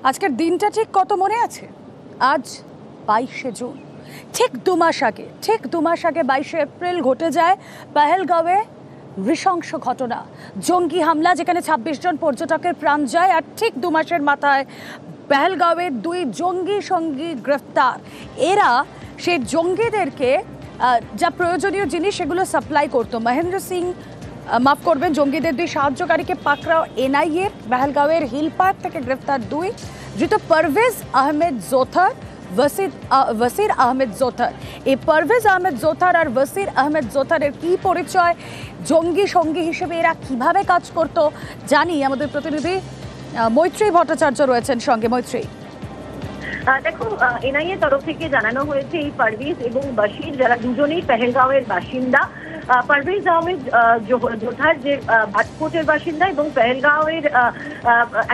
আজকের দিনটা ঠিক কত মনে আছে? আজ 22শে জুন, ঠিক দু মাস আগে 22শে এপ্রিল ঘটে যায় পেহেলগাঁওয়ে নৃশংস ঘটনা, জঙ্গি হামলা, যেখানে 26 জন পর্যটকের প্রাণ যায়। আর ঠিক দু মাসের মাথায় পেহেলগাঁওয়ে 2 জঙ্গি সঙ্গী গ্রেফতার। এরা সেই জঙ্গিদেরকে যা প্রয়োজনীয় জিনিস সেগুলো সাপ্লাই করতো। মহেন্দ্র সিং, মাফ করবেন, জঙ্গিদের 2 সাহায্যকারীকে পাকড়াও এনআইএ। পেহেলগাঁওয়ের হিল পার্ক থেকে গ্রেফতার 2 ধৃত পারভেজ আহমেদ জোথার, ওয়াসির আহমেদ জোথার। এই পারভেজ আহমেদ জোথার আর ওয়াসির আহমেদ জোথারের কি পরিচয়, জঙ্গি সঙ্গী হিসেবে এরা কিভাবে কাজ করত জানি। আমাদের প্রতিনিধি মৈত্রী ভট্টাচার্য রয়েছেন সঙ্গে। মৈত্রী, দেখো, এনআইএ তরফ থেকে জানানো হয়েছে এই পারভেজ এবং বাশির, যারা দুজনেই পেহেলগাঁওয়ের বাসিন্দা। পারভেজ আহমেদ জোথার যে ভাটকোটের বাসিন্দা এবং পেহেলগাঁওয়ের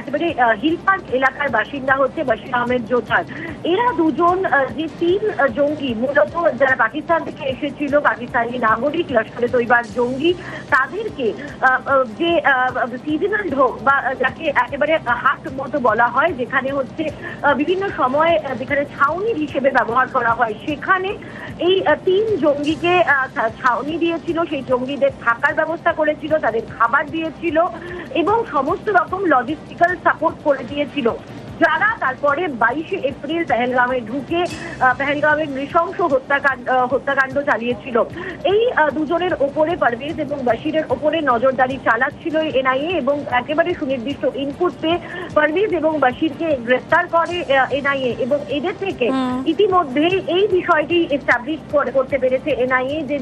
একেবারে হিল পার্ক এলাকার বাসিন্দা হচ্ছে বাশির আহমেদ জোথার। এরা দুজন যে 3 জঙ্গি, মূলত যারা পাকিস্তান থেকে এসেছিল, পাকিস্তানি নাগরিক, লস্করে তৈবার জঙ্গি, তাদেরকে যে সিজনাল ঢোক বা যাকে একেবারে হাট মতো বলা হয়, যেখানে হচ্ছে বিভিন্ন সময় যেখানে ছাউনি হিসেবে ব্যবহার করা হয়, সেখানে এই 3 জঙ্গিকে ছাউনি দিয়েছিল। সেই জঙ্গিদের থাকার ব্যবস্থা করেছিল, তাদের খাবার দিয়েছিল এবং সমস্ত রকম লজিস্টিক্যাল সাপোর্ট করে দিয়েছিল, যারা তারপরে 22শে এপ্রিল পেহেলগাঁওয়ে ঢুকে পেহেলগাঁওয়ের নৃশংস হত্যাকাণ্ড চালিয়েছিল। এই দুজনের ওপরে, পারভেজ এবং বাশিরের ওপরে নজরদারি চালাচ্ছিল এনআইএ এবং একেবারে সুনির্দিষ্ট ইনপুট পেয়ে পারভেজ এবং বাশিরকে গ্রেফতার করে এনআইএ। এবং এদের থেকে ইতিমধ্যে এই বিষয়টি এস্টাবলিশ করতে পেরেছে এনআইএ যে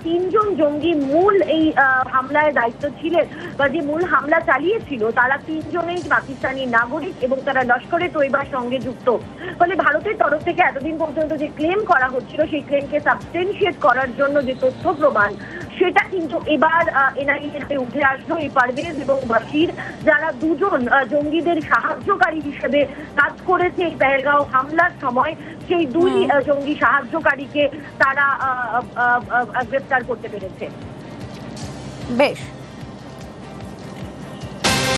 3 জন জঙ্গি মূল এই হামলায় দায়িত্ব ছিলেন বা যে মূল হামলা চালিয়েছিল, তারা 3 জনেই পাকিস্তানি নাগরিক এবং তারা লস্করে তৈবার সঙ্গে যুক্ত। ফলে ভারতের তরফ থেকে এতদিন পর্যন্ত যে ক্লেম করা হচ্ছিল, সেই ক্লেমকে সাবস্টেনশিয়েট করার জন্য যে তথ্য প্রমাণ, সেটা কিন্তু এবার এনআইএ উঠে আসলো। এই পারভেজ এবং বাশির, যারা দুজন জঙ্গিদের সাহায্যকারী হিসেবে কাজ করেছে এই পেহেলগাঁও হামলার সময়, সেই 2 জঙ্গি সাহায্যকারীকে তারা গ্রেফতার করতে পেরেছে। বেশ।